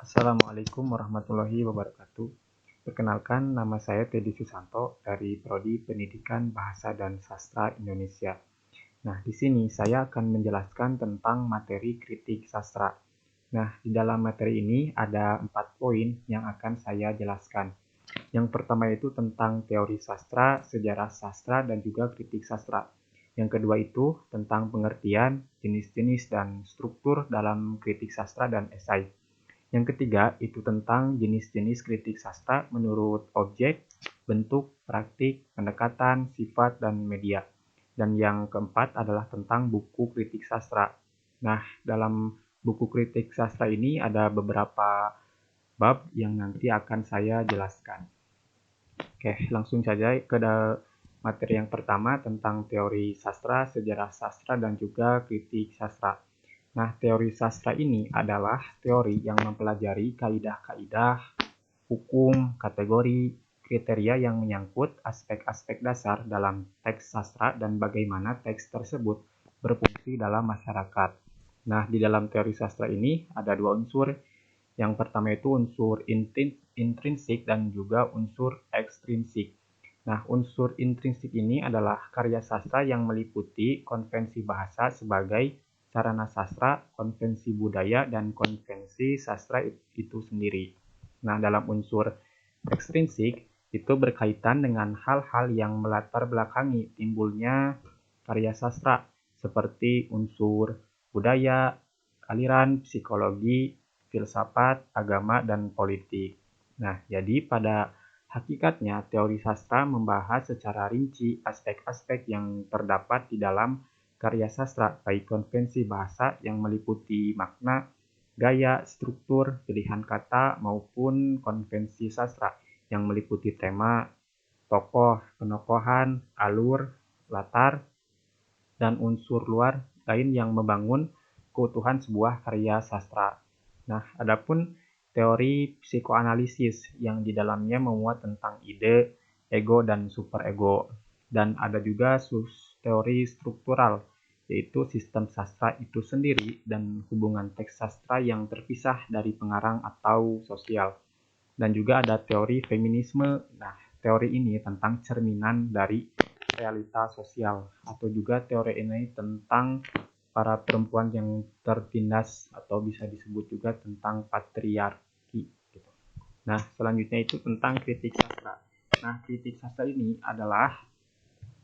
Assalamualaikum warahmatullahi wabarakatuh. Perkenalkan, nama saya Teddy Susanto dari Prodi Pendidikan Bahasa dan Sastra Indonesia. Nah, di sini saya akan menjelaskan tentang materi kritik sastra. Nah, di dalam materi ini ada 4 poin yang akan saya jelaskan. Yang pertama itu tentang teori sastra, sejarah sastra, dan juga kritik sastra. Yang kedua itu tentang pengertian, jenis-jenis, dan struktur dalam kritik sastra dan esai. Yang ketiga itu tentang jenis-jenis kritik sastra menurut objek, bentuk, praktik, pendekatan, sifat, dan media. Dan yang keempat adalah tentang buku kritik sastra. Nah, dalam buku kritik sastra ini ada beberapa bab yang nanti akan saya jelaskan. Oke, langsung saja ke materi yang pertama tentang teori sastra, sejarah sastra, dan juga kritik sastra. Nah, teori sastra ini adalah teori yang mempelajari kaidah-kaidah, hukum, kategori, kriteria yang menyangkut aspek-aspek dasar dalam teks sastra dan bagaimana teks tersebut berfungsi dalam masyarakat. Nah, di dalam teori sastra ini ada dua unsur. Yang pertama itu unsur intrinsik dan juga unsur ekstrinsik. Nah, unsur intrinsik ini adalah karya sastra yang meliputi konvensi bahasa sebagai sarana sastra, konvensi budaya, dan konvensi sastra itu sendiri. Nah, dalam unsur ekstrinsik itu berkaitan dengan hal-hal yang melatar belakangi timbulnya karya sastra, seperti unsur budaya, aliran, psikologi, filsafat, agama, dan politik. Nah, jadi pada hakikatnya teori sastra membahas secara rinci aspek-aspek yang terdapat di dalam karya sastra, baik konvensi bahasa yang meliputi makna, gaya, struktur, pilihan kata, maupun konvensi sastra yang meliputi tema, tokoh, penokohan, alur, latar, dan unsur luar lain yang membangun keutuhan sebuah karya sastra. Nah, adapun teori psikoanalisis yang di dalamnya memuat tentang ide, ego, dan superego. Dan ada juga teori struktural, yaitu sistem sastra itu sendiri dan hubungan teks sastra yang terpisah dari pengarang atau sosial. Dan juga ada teori feminisme. Nah, teori ini tentang cerminan dari realita sosial, atau juga teori ini tentang para perempuan yang tertindas atau bisa disebut juga tentang patriarki. Nah, selanjutnya itu tentang kritik sastra. Nah, kritik sastra ini adalah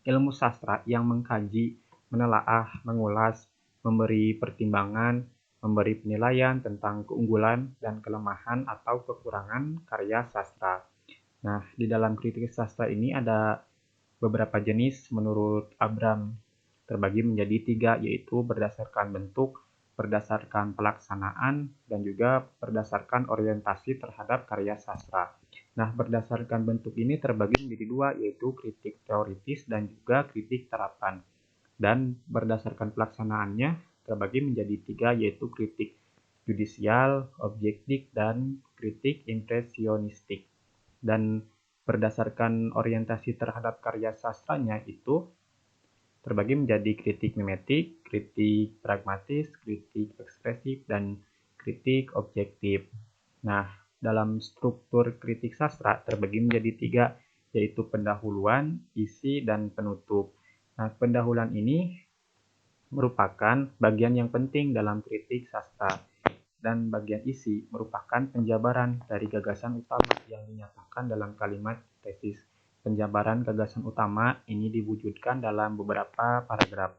ilmu sastra yang mengkaji, menelaah, mengulas, memberi pertimbangan, memberi penilaian tentang keunggulan dan kelemahan atau kekurangan karya sastra. Nah, di dalam kritik sastra ini ada beberapa jenis menurut Abram, terbagi menjadi 3, yaitu berdasarkan bentuk, berdasarkan pelaksanaan, dan juga berdasarkan orientasi terhadap karya sastra. Nah, berdasarkan bentuk ini terbagi menjadi 2, yaitu kritik teoritis dan juga kritik terapan. Dan berdasarkan pelaksanaannya terbagi menjadi 3, yaitu kritik judisial, objektif, dan kritik impresionistik. Dan berdasarkan orientasi terhadap karya sastranya itu terbagi menjadi kritik mimetik, kritik pragmatis, kritik ekspresif, dan kritik objektif. Nah, dalam struktur kritik sastra terbagi menjadi 3, yaitu pendahuluan, isi, dan penutup. Nah, pendahuluan ini merupakan bagian yang penting dalam kritik sastra, dan bagian isi merupakan penjabaran dari gagasan utama yang dinyatakan dalam kalimat tesis. Penjabaran gagasan utama ini diwujudkan dalam beberapa paragraf,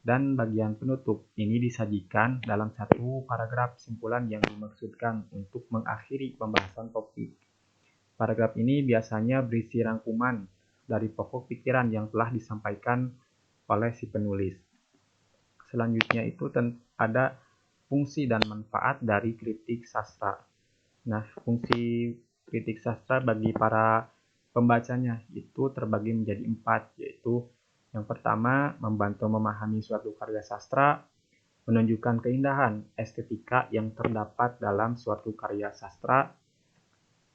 dan bagian penutup ini disajikan dalam satu paragraf simpulan yang dimaksudkan untuk mengakhiri pembahasan topik. Paragraf ini biasanya berisi rangkuman dari pokok pikiran yang telah disampaikan oleh si penulis. Selanjutnya itu ada fungsi dan manfaat dari kritik sastra. Nah, fungsi kritik sastra bagi para pembacanya itu terbagi menjadi 4, yaitu yang pertama, membantu memahami suatu karya sastra, menunjukkan keindahan estetika yang terdapat dalam suatu karya sastra,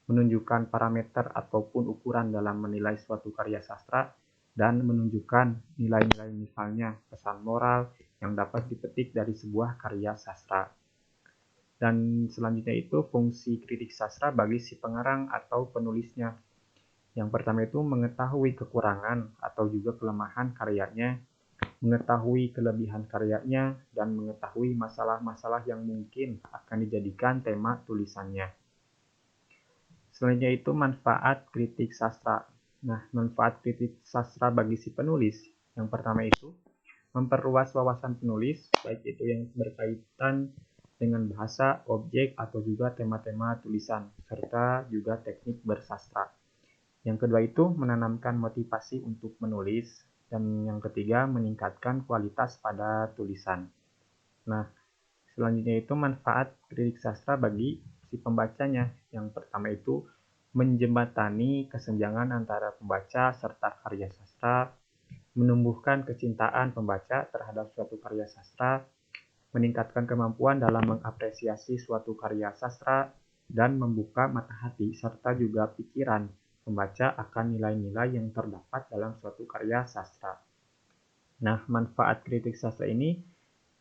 menunjukkan parameter ataupun ukuran dalam menilai suatu karya sastra, dan menunjukkan nilai-nilai misalnya pesan moral yang dapat dipetik dari sebuah karya sastra. Dan selanjutnya itu fungsi kritik sastra bagi si pengarang atau penulisnya. Yang pertama itu mengetahui kekurangan atau juga kelemahan karyanya, mengetahui kelebihan karyanya, dan mengetahui masalah-masalah yang mungkin akan dijadikan tema tulisannya. Selanjutnya itu manfaat kritik sastra. Nah, manfaat kritik sastra bagi si penulis. Yang pertama itu memperluas wawasan penulis, baik itu yang berkaitan dengan bahasa, objek, atau juga tema-tema tulisan, serta juga teknik bersastra. Yang kedua itu menanamkan motivasi untuk menulis, dan yang ketiga meningkatkan kualitas pada tulisan. Nah, selanjutnya itu manfaat kritik sastra bagi si pembacanya. Yang pertama itu menjembatani kesenjangan antara pembaca serta karya sastra, menumbuhkan kecintaan pembaca terhadap suatu karya sastra, meningkatkan kemampuan dalam mengapresiasi suatu karya sastra, dan membuka mata hati serta juga pikiran pembaca akan nilai-nilai yang terdapat dalam suatu karya sastra. Nah, manfaat kritik sastra ini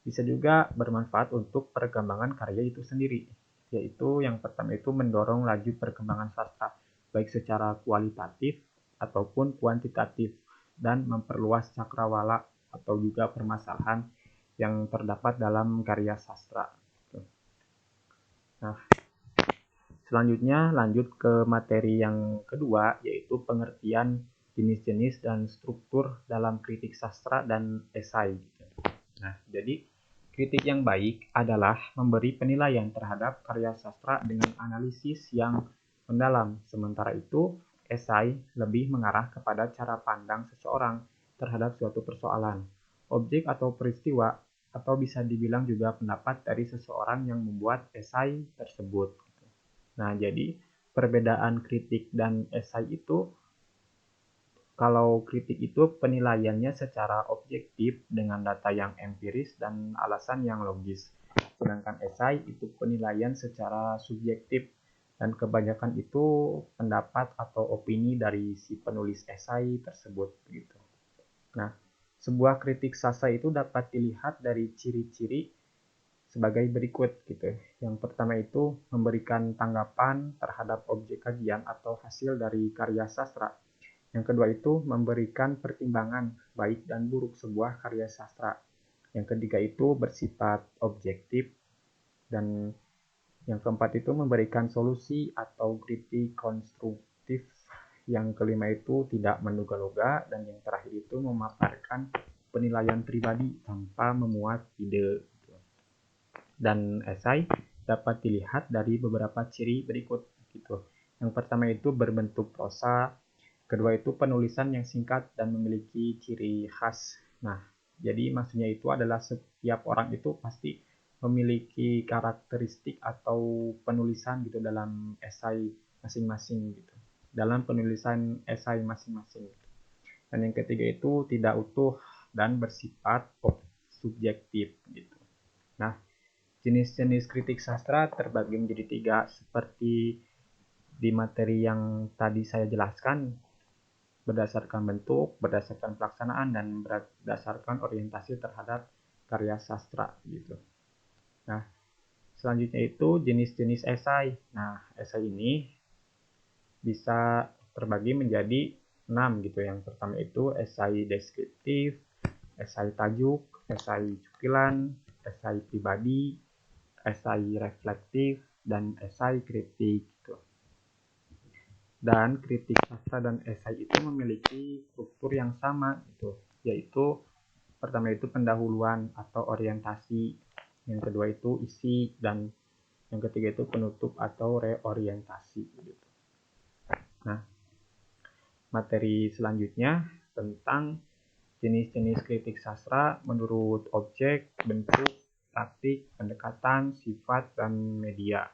bisa juga bermanfaat untuk perkembangan karya itu sendiri, yaitu yang pertama itu mendorong laju perkembangan sastra, baik secara kualitatif ataupun kuantitatif, dan memperluas cakrawala atau juga permasalahan yang terdapat dalam karya sastra. Nah, selanjutnya lanjut ke materi yang kedua, yaitu pengertian jenis-jenis dan struktur dalam kritik sastra dan esai. Nah, jadi kritik yang baik adalah memberi penilaian terhadap karya sastra dengan analisis yang mendalam. Sementara itu, esai lebih mengarah kepada cara pandang seseorang terhadap suatu persoalan, objek atau peristiwa, atau bisa dibilang juga pendapat dari seseorang yang membuat esai tersebut. Nah, jadi perbedaan kritik dan esai itu, kalau kritik itu penilaiannya secara objektif dengan data yang empiris dan alasan yang logis. Sedangkan esai itu penilaian secara subjektif dan kebanyakan itu pendapat atau opini dari si penulis esai tersebut gitu. Nah, sebuah kritik sastra itu dapat dilihat dari ciri-ciri sebagai berikut gitu. Yang pertama itu memberikan tanggapan terhadap objek kajian atau hasil dari karya sastra. Yang kedua itu memberikan pertimbangan baik dan buruk sebuah karya sastra. Yang ketiga itu bersifat objektif. Dan yang keempat itu memberikan solusi atau kritik konstruktif. Yang kelima itu tidak menduga-duga. Dan yang terakhir itu memaparkan penilaian pribadi tanpa memuat ide. Dan esai dapat dilihat dari beberapa ciri berikut gitu. Yang pertama itu berbentuk prosa, kedua itu penulisan yang singkat dan memiliki ciri khas. Nah, jadi maksudnya itu adalah setiap orang itu pasti memiliki karakteristik atau penulisan gitu dalam esai masing-masing gitu. Dalam penulisan esai masing-masing. Dan yang ketiga itu tidak utuh dan bersifat subjektif gitu. Nah, jenis-jenis kritik sastra terbagi menjadi tiga, seperti di materi yang tadi saya jelaskan, berdasarkan bentuk, berdasarkan pelaksanaan, dan berdasarkan orientasi terhadap karya sastra gitu. Nah, selanjutnya itu jenis-jenis esai. Nah, esai ini bisa terbagi menjadi 6 gitu. Yang pertama itu esai deskriptif, esai tajuk, esai cuplikan, esai pribadi, esai reflektif, dan esai kritik gitu. Dan kritik sastra dan esai itu memiliki struktur yang sama gitu, yaitu pertama itu pendahuluan atau orientasi, yang kedua itu isi, dan yang ketiga itu penutup atau reorientasi gitu. Nah, materi selanjutnya tentang jenis-jenis kritik sastra menurut objek, bentuk, taktik, pendekatan, sifat, dan media.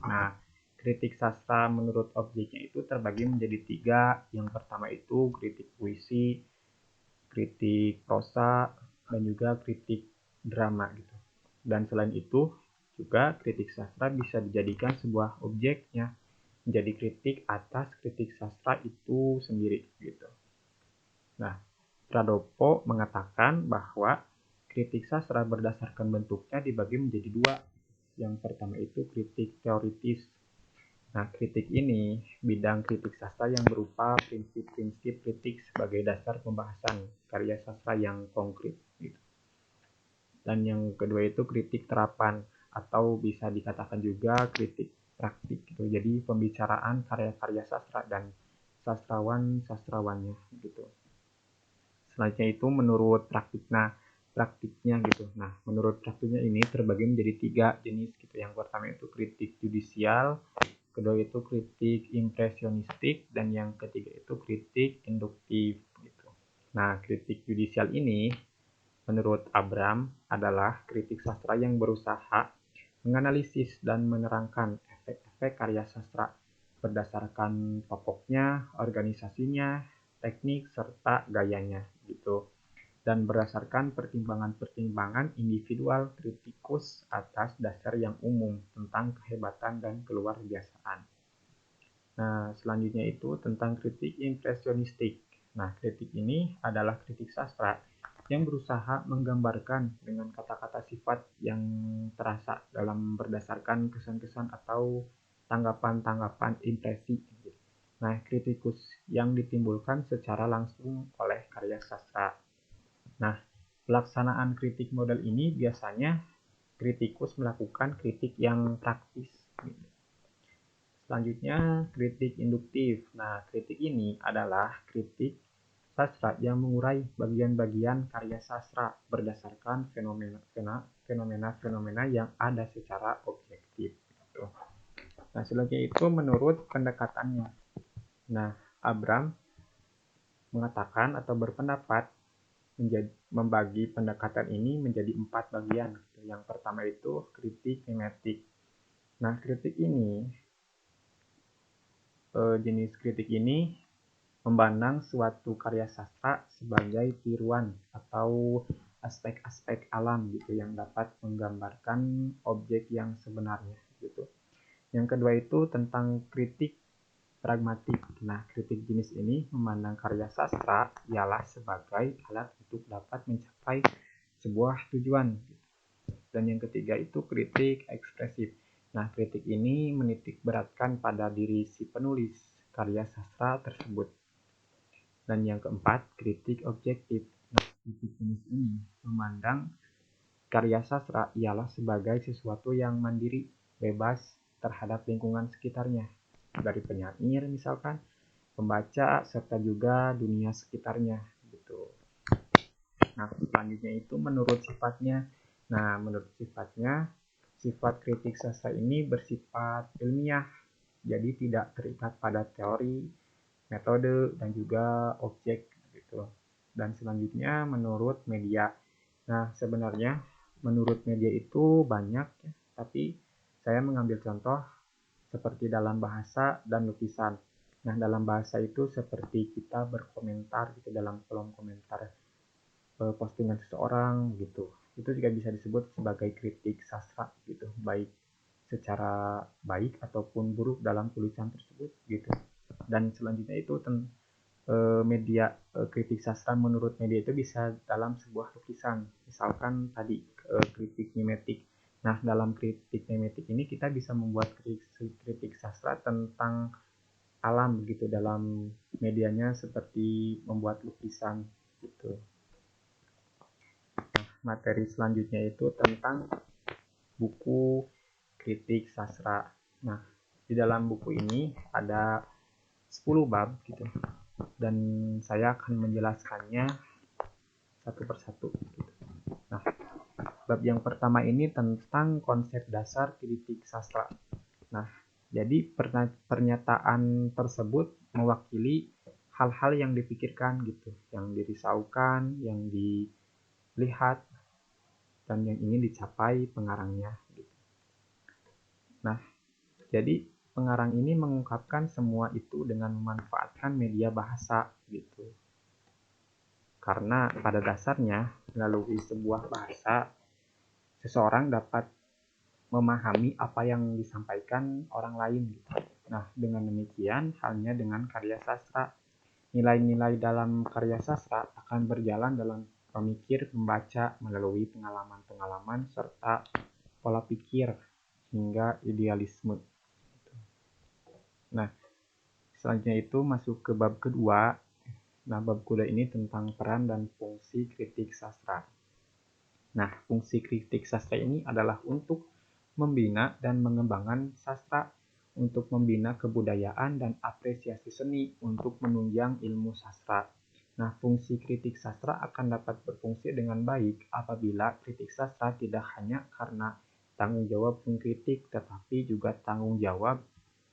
Nah, kritik sastra menurut objeknya itu terbagi menjadi tiga. Yang pertama itu kritik puisi, kritik prosa, dan juga kritik drama gitu. Dan selain itu juga kritik sastra bisa dijadikan sebuah objeknya, menjadi kritik atas kritik sastra itu sendiri gitu. Nah, Pradopo mengatakan bahwa kritik sastra berdasarkan bentuknya dibagi menjadi dua. Yang pertama itu kritik teoritis. Nah, kritik ini bidang kritik sastra yang berupa prinsip-prinsip kritik sebagai dasar pembahasan karya sastra yang konkret gitu. Dan yang kedua itu kritik terapan atau bisa dikatakan juga kritik praktik gitu. Jadi pembicaraan karya-karya sastra dan sastrawan-sastrawannya gitu. Selanjutnya itu menurut praktiknya gitu. Nah, menurut praktiknya ini terbagi menjadi 3 jenis gitu. Yang pertama itu kritik judisial, kedua itu kritik impresionistik, dan yang ketiga itu kritik induktif gitu. Nah, kritik judisial ini menurut Abram adalah kritik sastra yang berusaha menganalisis dan menerangkan efek-efek karya sastra berdasarkan pokoknya, organisasinya, teknik, serta gayanya gitu. Dan berdasarkan pertimbangan-pertimbangan individual kritikus atas dasar yang umum tentang kehebatan dan keluar biasaan. Nah, selanjutnya itu tentang kritik impresionistik. Nah, kritik ini adalah kritik sastra yang berusaha menggambarkan dengan kata-kata sifat yang terasa dalam berdasarkan kesan-kesan atau tanggapan-tanggapan impresi. Nah, kritikus yang ditimbulkan secara langsung oleh karya sastra. Nah, pelaksanaan kritik model ini biasanya kritikus melakukan kritik yang praktis. Selanjutnya, kritik induktif. Nah, kritik ini adalah kritik sastra yang mengurai bagian-bagian karya sastra berdasarkan fenomena-fenomena yang ada secara objektif. Nah, selanjutnya itu menurut pendekatannya. Nah, Abram mengatakan atau berpendapat membagi pendekatan ini menjadi 4 bagian. Yang pertama itu kritik mimetik. Nah, jenis kritik ini memandang suatu karya sastra sebagai tiruan atau aspek-aspek alam gitu yang dapat menggambarkan objek yang sebenarnya gitu. Yang kedua itu tentang kritik pragmatik. Nah, kritik jenis ini memandang karya sastra ialah sebagai alat untuk dapat mencapai sebuah tujuan. Dan yang ketiga itu kritik ekspresif. Nah, kritik ini menitik beratkan pada diri si penulis karya sastra tersebut. Dan yang keempat, kritik objektif. Nah, kritik jenis ini memandang karya sastra ialah sebagai sesuatu yang mandiri, bebas terhadap lingkungan sekitarnya. Dari penyair misalkan, pembaca, serta juga dunia sekitarnya. Gitu. Nah, selanjutnya itu menurut sifatnya. Nah, menurut sifatnya, sifat kritik sastra ini bersifat ilmiah, jadi tidak terikat pada teori, metode, dan juga objek gitu. Dan selanjutnya menurut media. Nah, sebenarnya menurut media itu banyak ya, tapi saya mengambil contoh seperti dalam bahasa dan lukisan. Nah, dalam bahasa itu seperti kita berkomentar gitu dalam kolom komentar postingan seseorang gitu. Itu juga bisa disebut sebagai kritik sastra gitu, baik secara baik ataupun buruk dalam tulisan tersebut gitu. Dan selanjutnya itu media kritik sastra menurut media itu bisa dalam sebuah lukisan. Misalkan tadi kritik mimetik. Nah, dalam kritik mimetik ini kita bisa membuat kritik sastra tentang alam gitu dalam medianya seperti membuat lukisan gitu. Materi selanjutnya itu tentang buku kritik sastra. Nah, di dalam buku ini ada 10 bab gitu. Dan saya akan menjelaskannya satu persatu gitu. Nah, bab yang pertama ini tentang konsep dasar kritik sastra. Nah, jadi pernyataan tersebut mewakili hal-hal yang dipikirkan gitu, yang dirisaukan, yang dilihat, dan yang ingin dicapai pengarangnya. Gitu. Nah, jadi pengarang ini mengungkapkan semua itu dengan memanfaatkan media bahasa gitu. Karena pada dasarnya melalui sebuah bahasa seseorang dapat memahami apa yang disampaikan orang lain gitu. Nah, dengan demikian halnya dengan karya sastra. Nilai-nilai dalam karya sastra akan berjalan dalam pemikir pembaca melalui pengalaman-pengalaman serta pola pikir hingga idealisme. Nah, selanjutnya itu masuk ke bab kedua. Nah, bab kedua ini tentang peran dan fungsi kritik sastra. Nah, fungsi kritik sastra ini adalah untuk membina dan mengembangkan sastra, untuk membina kebudayaan dan apresiasi seni, untuk menunjang ilmu sastra. Nah, fungsi kritik sastra akan dapat berfungsi dengan baik apabila kritik sastra tidak hanya karena tanggung jawab pengkritik, tetapi juga tanggung jawab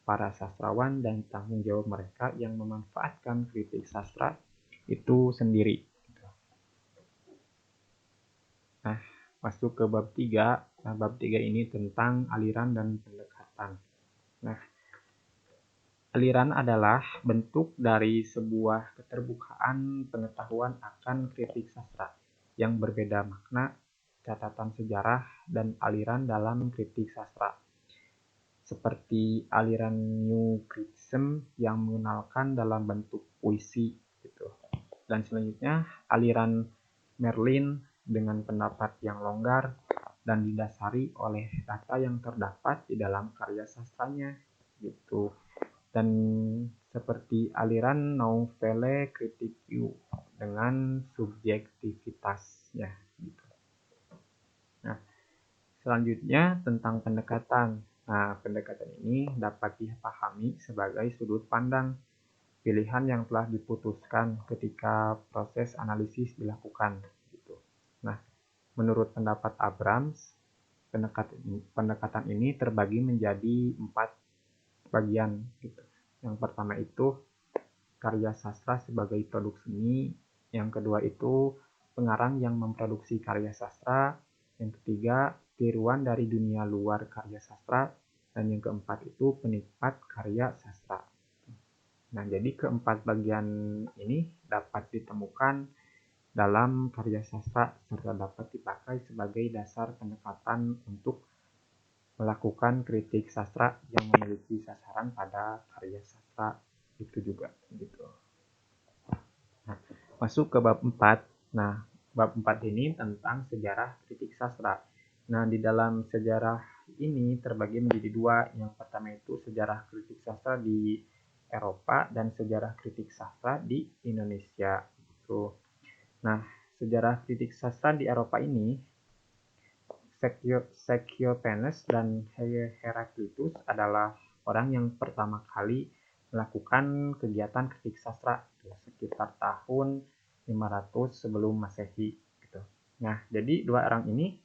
para sastrawan dan tanggung jawab mereka yang memanfaatkan kritik sastra itu sendiri. Nah, masuk ke bab 3. Nah, bab 3 ini tentang aliran dan pendekatan. Nah, aliran adalah bentuk dari sebuah keterbukaan pengetahuan akan kritik sastra yang berbeda makna, catatan sejarah, dan aliran dalam kritik sastra. Seperti aliran New Criticism yang mengenalkan dalam bentuk puisi gitu. Dan selanjutnya aliran Merlin dengan pendapat yang longgar dan didasari oleh data yang terdapat di dalam karya sastranya gitu. Dan seperti aliran Nouvelle Critique dengan subjektivitasnya gitu. Nah, selanjutnya tentang pendekatan. Nah, pendekatan ini dapat dipahami sebagai sudut pandang pilihan yang telah diputuskan ketika proses analisis dilakukan gitu. Nah, menurut pendapat Abrams, pendekatan ini terbagi menjadi 4 bagian gitu. Yang pertama itu karya sastra sebagai produk seni, yang kedua itu pengarang yang memproduksi karya sastra, yang ketiga tiruan dari dunia luar karya sastra, dan yang keempat itu penikmat karya sastra. Nah, jadi keempat bagian ini dapat ditemukan dalam karya sastra serta dapat dipakai sebagai dasar pendekatan untuk melakukan kritik sastra yang memiliki sasaran pada karya sastra itu juga gitu. Nah, masuk ke bab 4. Nah, bab 4 ini tentang sejarah kritik sastra. Nah, di dalam sejarah ini terbagi menjadi 2. Yang pertama itu sejarah kritik sastra di Eropa dan sejarah kritik sastra di Indonesia. Gitu. Nah, sejarah kritik sastra di Eropa ini, Sekiopenes dan Heraklitus adalah orang yang pertama kali melakukan kegiatan kritik sastra sekitar tahun 500 sebelum Masehi. Gitu. Nah, jadi 2 orang ini,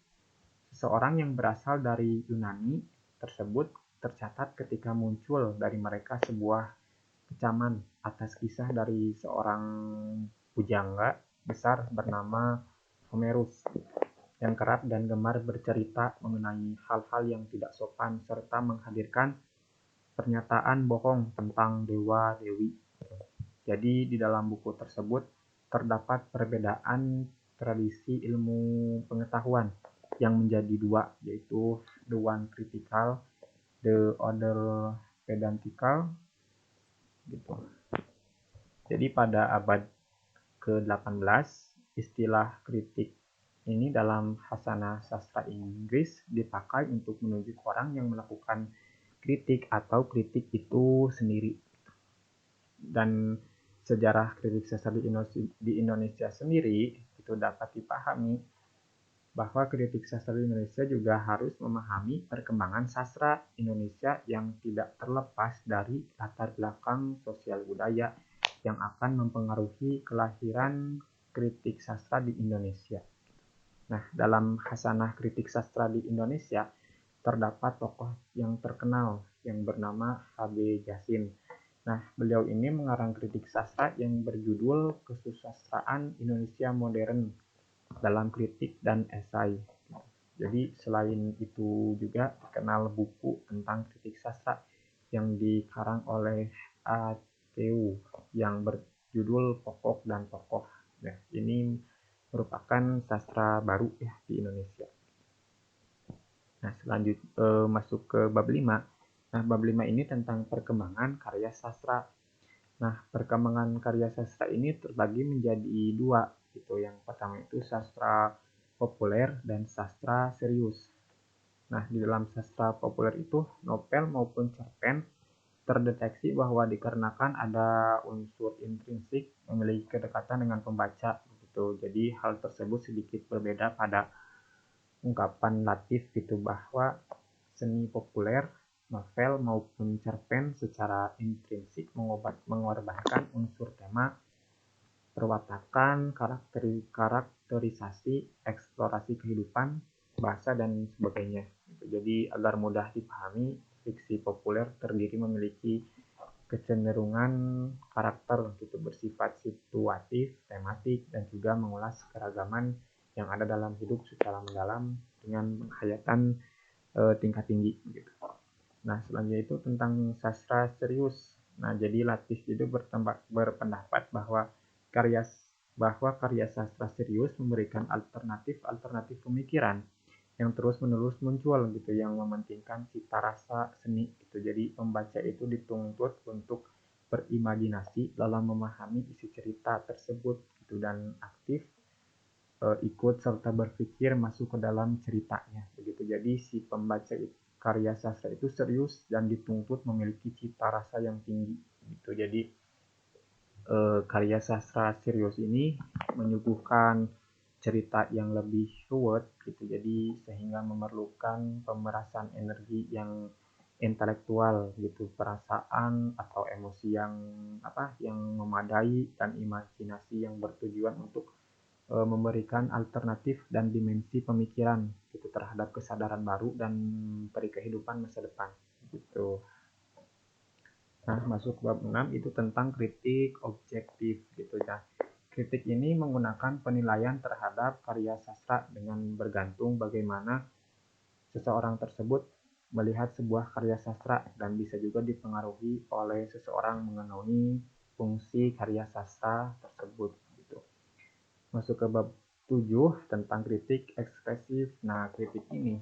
seseorang yang berasal dari Yunani tersebut tercatat ketika muncul dari mereka sebuah kecaman atas kisah dari seorang pujangga besar bernama Homerus yang kerap dan gemar bercerita mengenai hal-hal yang tidak sopan serta menghadirkan pernyataan bohong tentang dewa-dewi. Jadi di dalam buku tersebut terdapat perbedaan tradisi ilmu pengetahuan yang menjadi 2, yaitu the one critical, the other pedantical gitu. Jadi pada abad ke-18 istilah kritik ini dalam hasanah sastra Inggris dipakai untuk menunjuk orang yang melakukan kritik atau kritik itu sendiri. Dan sejarah kritik sastra di Indonesia sendiri itu dapat dipahami bahwa kritik sastra di Indonesia juga harus memahami perkembangan sastra Indonesia yang tidak terlepas dari latar belakang sosial budaya yang akan mempengaruhi kelahiran kritik sastra di Indonesia. Nah, dalam hasanah kritik sastra di Indonesia terdapat tokoh yang terkenal yang bernama H.B. Jassin. Nah, beliau ini mengarang kritik sastra yang berjudul Kesusastraan Indonesia Modern dalam kritik dan esai. Jadi selain itu juga dikenal buku tentang kritik sastra yang dikarang oleh A.T.U. yang berjudul Pokok dan Tokoh. Nah, ini merupakan sastra baru ya di Indonesia. Nah, masuk ke bab 5. Nah, bab 5 ini tentang perkembangan karya sastra. Nah, perkembangan karya sastra ini terbagi menjadi 2 gitu. Yang pertama itu sastra populer dan sastra serius. Nah, di dalam sastra populer itu, novel maupun cerpen terdeteksi bahwa dikarenakan ada unsur intrinsik memiliki kedekatan dengan pembaca gitu. Jadi hal tersebut sedikit berbeda pada ungkapan Latif gitu, bahwa seni populer, novel maupun cerpen secara intrinsik mengorbankan unsur tema, perwatakan, karakterisasi, eksplorasi kehidupan, bahasa, dan sebagainya. Jadi agar mudah dipahami, fiksi populer terdiri memiliki kecenderungan karakter gitu, bersifat situatif, tematik, dan juga mengulas keragaman yang ada dalam hidup secara mendalam dengan penghayatan tingkat tinggi gitu. Nah, selanjutnya itu tentang sastra serius. Nah, jadi Latif itu berpendapat karya karya sastra serius memberikan alternatif pemikiran yang terus-menerus muncul gitu, yang mementingkan cita rasa seni gitu. Jadi pembaca itu dituntut untuk berimajinasi dalam memahami isi cerita tersebut gitu, dan aktif ikut serta berpikir masuk ke dalam ceritanya begitu. Jadi si pembaca karya sastra itu serius dan dituntut memiliki cita rasa yang tinggi gitu. Jadi karya sastra serius ini menyuguhkan cerita yang lebih ruwet gitu, jadi sehingga memerlukan pemerasan energi yang intelektual gitu, perasaan atau emosi yang memadai, dan imajinasi yang bertujuan untuk memberikan alternatif dan dimensi pemikiran gitu terhadap kesadaran baru dan peri kehidupan masa depan gitu. Nah, masuk bab 6 itu tentang kritik objektif gitu ya. Kritik ini menggunakan penilaian terhadap karya sastra dengan bergantung bagaimana seseorang tersebut melihat sebuah karya sastra, dan bisa juga dipengaruhi oleh seseorang mengenai fungsi karya sastra tersebut gitu. Masuk ke bab 7 tentang kritik ekspresif. Nah, kritik ini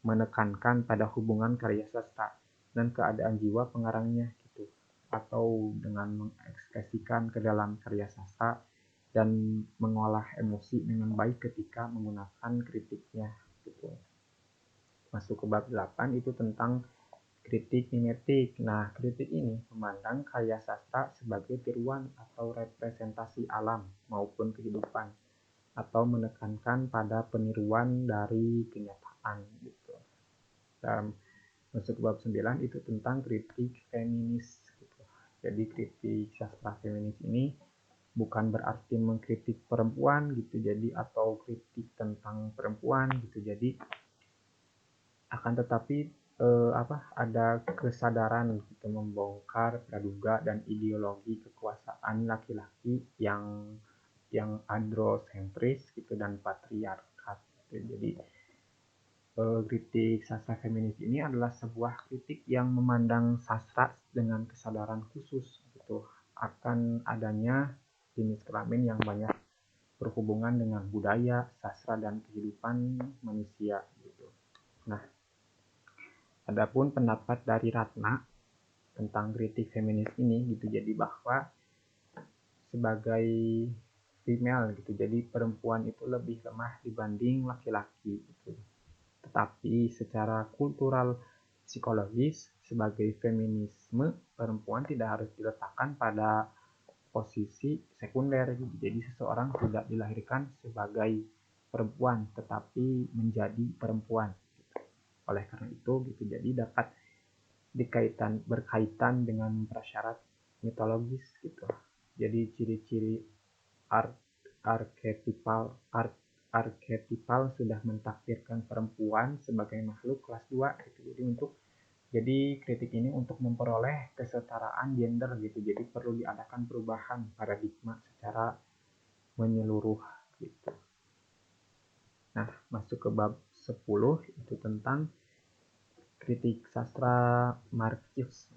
menekankan pada hubungan karya sastra dan keadaan jiwa pengarangnya gitu, atau dengan mengekspresikan ke dalam karya sastra dan mengolah emosi dengan baik ketika menggunakan kritiknya gitu. Masuk ke bab 8 itu tentang kritik mimetik. Nah, kritik ini memandang karya sastra sebagai tiruan atau representasi alam maupun kehidupan, atau menekankan pada peniruan dari kenyataan gitu. Dan masuk bab 9 itu tentang kritik feminis gitu. Jadi kritik sastra feminis ini bukan berarti mengkritik perempuan gitu, jadi atau kritik tentang perempuan gitu. Jadi akan tetapi ada kesadaran gitu, membongkar praduga dan ideologi kekuasaan laki-laki yang androsentris gitu dan patriarkat gitu. Jadi kritik sastra feminis ini adalah sebuah kritik yang memandang sastra dengan kesadaran khusus gitu akan adanya jenis kelamin yang banyak berhubungan dengan budaya, sastra, dan kehidupan manusia gitu. Nah, adapun pendapat dari Ratna tentang kritik feminis ini gitu, jadi bahwa sebagai female gitu, jadi perempuan itu lebih lemah dibanding laki-laki gitu. Tetapi secara kultural psikologis, sebagai feminisme, perempuan tidak harus diletakkan pada posisi sekunder gitu. Jadi seseorang tidak dilahirkan sebagai perempuan tetapi menjadi perempuan. Oleh karena itu gitu, jadi dapat berkaitan dengan prasyarat mitologis gitu. Jadi ciri-ciri art arketipal art arketipal sudah mentakdirkan perempuan sebagai makhluk kelas 2 gitu. Jadi kritik ini untuk memperoleh kesetaraan gender gitu. Jadi perlu diadakan perubahan paradigma secara menyeluruh gitu. Nah, masuk ke bab 10 itu tentang kritik sastra Marxis.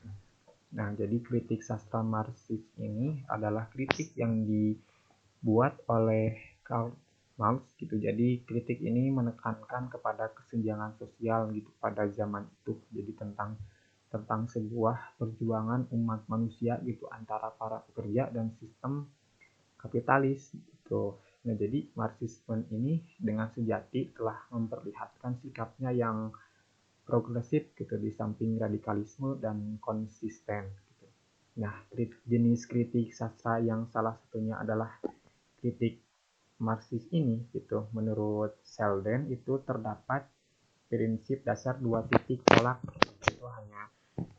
Nah, jadi kritik sastra Marxis ini adalah kritik yang dibuat oleh Karl Marx gitu. Jadi kritik ini menekankan kepada kesenjangan sosial gitu pada zaman itu. Jadi tentang sebuah perjuangan umat manusia gitu antara para pekerja dan sistem kapitalis gitu. Nah, jadi Marxisme ini dengan sejati telah memperlihatkan sikapnya yang progresif gitu di samping radikalisme dan konsisten gitu. Nah, jenis kritik sastra yang salah satunya adalah kritik Marxis ini gitu. Menurut Selden itu terdapat prinsip dasar dua titik tolak, itu hanya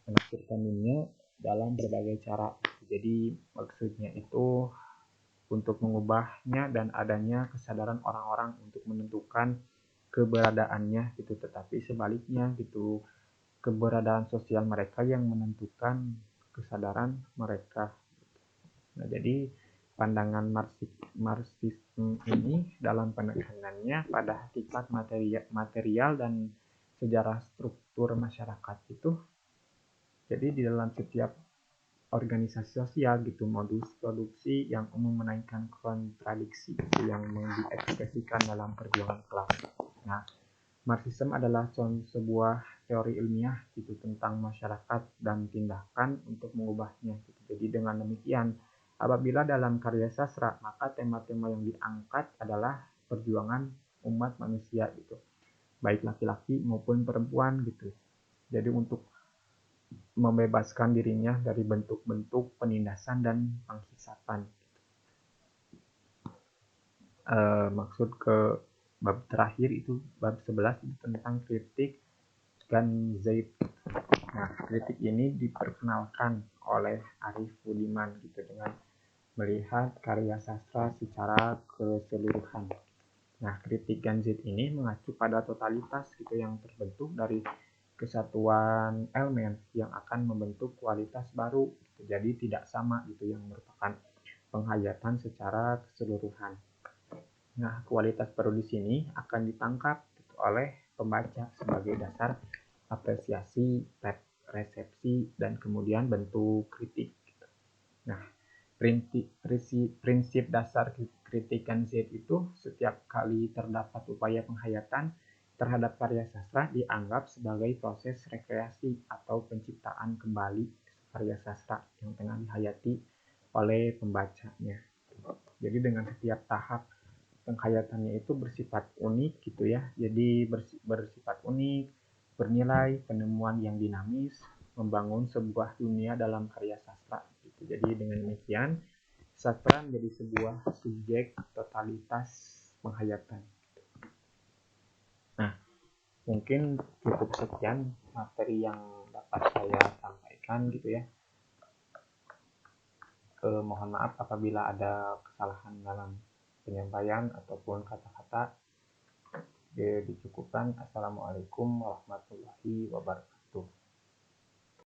menafsirkan dunia dalam berbagai cara. Jadi maksudnya itu untuk mengubahnya dan adanya kesadaran orang-orang untuk menentukan keberadaannya gitu, tetapi sebaliknya gitu, keberadaan sosial mereka yang menentukan kesadaran mereka. Nah, jadi pandangan Marxisme ini dalam penekanannya pada hakikat material dan sejarah struktur masyarakat itu. Jadi di dalam setiap organisasi sosial gitu, modus produksi yang umum menaikkan kontradiksi itu yang diekspresikan dalam perjuangan kelas. Nah, Marxisme adalah sebuah teori ilmiah gitu tentang masyarakat dan tindakan untuk mengubahnya gitu. Jadi dengan demikian, apabila dalam karya sastra, maka tema-tema yang diangkat adalah perjuangan umat manusia gitu, baik laki-laki maupun perempuan gitu. Jadi untuk membebaskan dirinya dari bentuk-bentuk penindasan dan penghisapan. Maksud ke bab terakhir itu bab 11 itu tentang kritik Ganzait. Nah, kritik ini diperkenalkan oleh Arif Budiman gitu dengan melihat karya sastra secara keseluruhan. Nah, kritik Ganzit ini mengacu pada totalitas gitu yang terbentuk dari kesatuan elemen yang akan membentuk kualitas baru. Gitu. Jadi tidak sama gitu yang merupakan penghayatan secara keseluruhan. Nah, kualitas baru di sini akan ditangkap gitu, oleh pembaca sebagai dasar apresiasi, resepsi, dan kemudian bentuk kritik. Nah, prinsip dasar kritikan Z itu setiap kali terdapat upaya penghayatan terhadap karya sastra dianggap sebagai proses rekreasi atau penciptaan kembali karya sastra yang tengah dihayati oleh pembacanya. Jadi dengan setiap tahap penghayatannya itu bersifat unik gitu ya. Jadi bersifat unik, bernilai, penemuan yang dinamis, membangun sebuah dunia dalam karya sastra gitu. Jadi dengan demikian sastra menjadi sebuah subjek totalitas penghayatan. Nah, mungkin cukup sekian materi yang dapat saya sampaikan gitu ya. Mohon maaf apabila ada kesalahan dalam penyampaian ataupun kata-kata. Dicukupkan. Assalamualaikum warahmatullahi wabarakatuh.